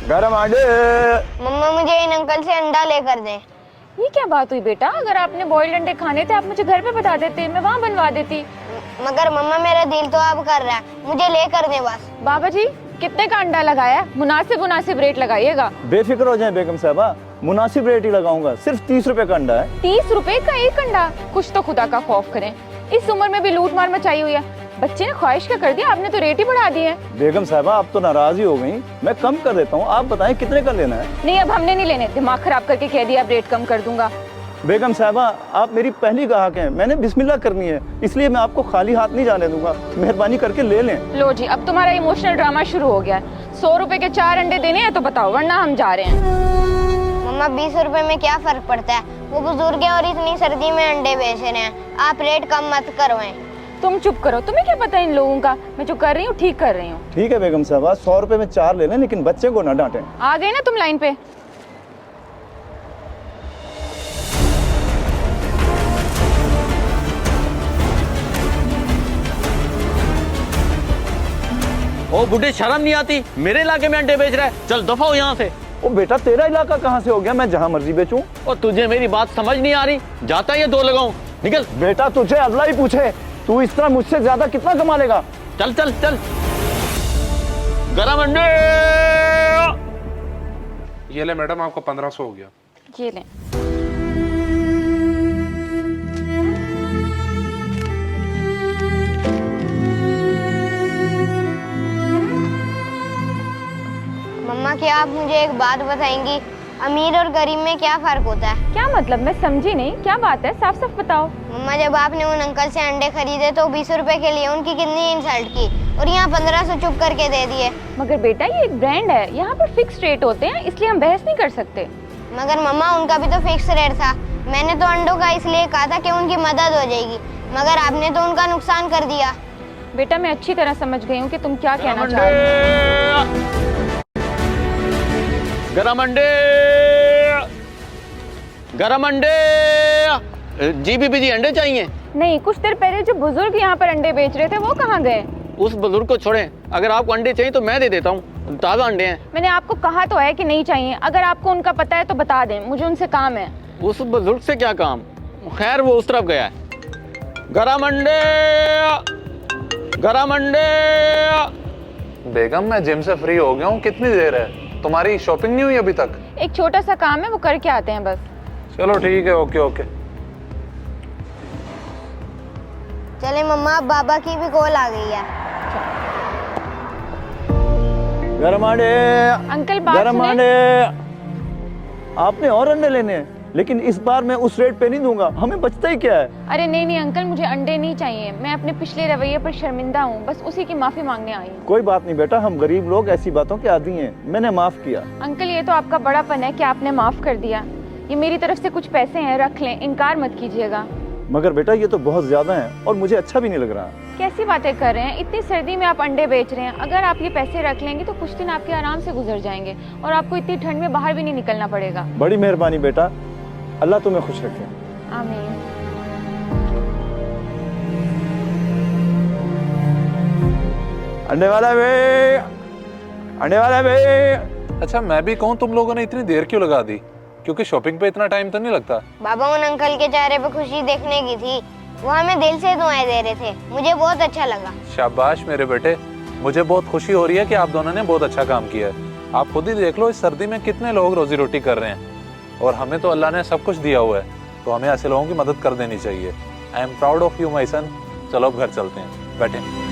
गरम अंडे। मम्मा मुझे इन अंकल से अंडा लेकर दें। ये क्या बात हुई बेटा? अगर आपने बॉइल्ड अंडे खाने थे आप मुझे घर पे बता देते, मैं वहाँ बनवा देती। मगर मम्मा मेरा दिल तो अब कर रहा है, मुझे लेकर दें बस। बाबा जी कितने का अंडा लगाया? मुनासिब रेट लगाइएगा। बेफिक्र हो जाए बेगम साहबा, मुनासिब रेट ही लगाऊंगा। सिर्फ 30 रुपए का अंडा है। 30 रुपए का एक अंडा? कुछ तो खुदा का खौफ करें, इस उम्र में भी लूट मार मचाई हुई है। बच्चे ने ख्वाहिश क्या कर दिया, आपने तो रेट ही बढ़ा दिए। बेगम साहबा आप तो नाराज ही हो गई, मैं कम कर देता हूँ, आप बताएं कितने का लेना है। नहीं अब हमने नहीं लेने, दिमाग खराब करके कह दिया अब रेट कम कर दूंगा। बेगम साहबा आप मेरी पहली ग्राहक हैं, मैंने बिस्मिल्लाह करनी है, इसलिए मैं आपको खाली हाथ नहीं जाने दूंगा। मेहरबानी करके ले लें। लो जी अब तुम्हारा इमोशनल ड्रामा शुरू हो गया है। 100 रुपए के 4 अंडे देने हैं तो बताओ, वरना हम जा रहे हैं। मम्मा 20 रुपए में क्या फर्क पड़ता है, वो बुजुर्ग हैं और इतनी सर्दी में अंडे बेच रहे हैं, आप रेट कम मत करवाएं। तुम चुप करो, तुम्हें क्या पता इन लोगों का, मैं जो कर रही हूँ ठीक कर रही हूँ। ठीक है बेगम साहबा 100 रुपए में 4 ले लें, लेकिन बच्चे को ना डांटें। आ गए ना तुम लाइन पे। ओ बुड्ढे शर्म नहीं आती, मेरे इलाके में अंडे बेच रहा है, चल दफा हो यहाँ से। ओ बेटा तेरा इलाका कहाँ से हो गया, मैं जहाँ मर्जी बेचूं। और तुझे मेरी बात समझ नहीं आ रही, जाता ये 2 लगाऊं, निकल। बेटा तुझे अल्लाह ही पूछे, तू इस तरह मुझसे ज्यादा कितना कमा लेगा। चल चल चल। गरम अंडे। ये ले मैडम आपका 1500 हो गया। ये लें। मम्मा क्या आप मुझे एक बात बताएंगी, अमीर और गरीब में क्या फर्क होता है? क्या मतलब, मैं समझी नहीं, क्या बात है, साफ साफ बताओ। मम्मा जब आपने उन अंकल से अंडे खरीदे तो 20 रुपए के लिए उनकी कितनी इंसल्ट की, और यहाँ 1500 चुप करके दे दिए। मगर बेटा ये एक ब्रांड है, यहाँ पर फिक्स रेट होते हैं, इसलिए हम बहस नहीं कर सकते। मगर मम्मा उनका भी तो फिक्स रेट था, मैंने तो अंडों का इसलिए कहा था कि उनकी मदद हो जाएगी, मगर आपने तो उनका नुकसान कर दिया। बेटा मैं अच्छी तरह समझ गई हूँ कि तुम क्या कहना चाह रहे हो। गरम अंडे। गरम अंडे। जी बीबी जी अंडे चाहिए? नहीं, कुछ देर पहले जो बुजुर्ग यहाँ पर अंडे बेच रहे थे वो कहाँ गए? उस बुजुर्ग को छोड़ें, अगर आपको अंडे चाहिए तो मैं दे देता हूँ, ताज़ा अंडे हैं। मैंने आपको कहा तो है कि नहीं चाहिए, अगर आपको उनका पता है तो बता दें, मुझे उनसे काम है। उस बुजुर्ग से क्या काम, खैर वो उस तरफ गया है। गरम अंडे। गरम अंडे। बेगम मैं जिम से फ्री हो गया हूँ, कितनी देर है? तुम्हारी शॉपिंग नहीं हुई अभी तक? एक छोटा सा काम है, वो करके आते हैं बस। चलो ठीक है, ओके ओके। चले मम्मा, अब बाबा की भी कॉल आ गई है। गरम अंडे। अंकल बात गरम सुने? अंडे। आपने और अंडे लेने हैं, लेकिन इस बार मैं उस रेट पे नहीं दूंगा, हमें बचता ही क्या है। अरे नहीं नहीं अंकल, मुझे अंडे नहीं चाहिए, मैं अपने पिछले रवैये पर शर्मिंदा हूँ, बस उसी की माफी मांगने आई हूँ। कोई बात नहीं बेटा, हम गरीब लोग ऐसी बातों के आदी हैं, मैंने माफ किया। अंकल ये तो आपका बड़ापन है कि आपने माफ कर दिया, ये मेरी तरफ से कुछ पैसे हैं, रख लें, इनकार मत कीजिएगा। मगर बेटा ये तो बहुत ज्यादा है और मुझे अच्छा भी नहीं लग रहा। कैसी बातें कर रहे हैं, इतनी सर्दी में आप अंडे बेच रहे हैं, अगर आप ये पैसे रख लेंगे तो कुछ दिन आपके आराम से गुजर जाएंगे और आपको इतनी ठंड में बाहर भी नहीं निकलना पड़ेगा। बड़ी मेहरबानी बेटा, अल्लाह तुम्हें खुश रखे। आमीन। अंडे वाला बे, अंडे वाला बे। अच्छा मैं भी कहूँ, तुम लोगों ने इतनी देर क्यों लगा दी? क्योंकि शॉपिंग पे इतना टाइम तो नहीं लगता। बाबा उन अंकल के चेहरे पे खुशी देखने की थी, वो हमें दिल से दुआएं दे रहे थे, मुझे बहुत अच्छा लगा। शाबाश मेरे बेटे, मुझे बहुत खुशी हो रही है कि आप दोनों ने बहुत अच्छा काम किया है। आप खुद ही देख लो इस सर्दी में कितने लोग रोजी रोटी कर रहे हैं, और हमें तो अल्लाह ने सब कुछ दिया हुआ है, तो हमें ऐसे लोगों की मदद कर देनी चाहिए। I am proud of you my son. चलो अब घर चलते हैं, बैठे।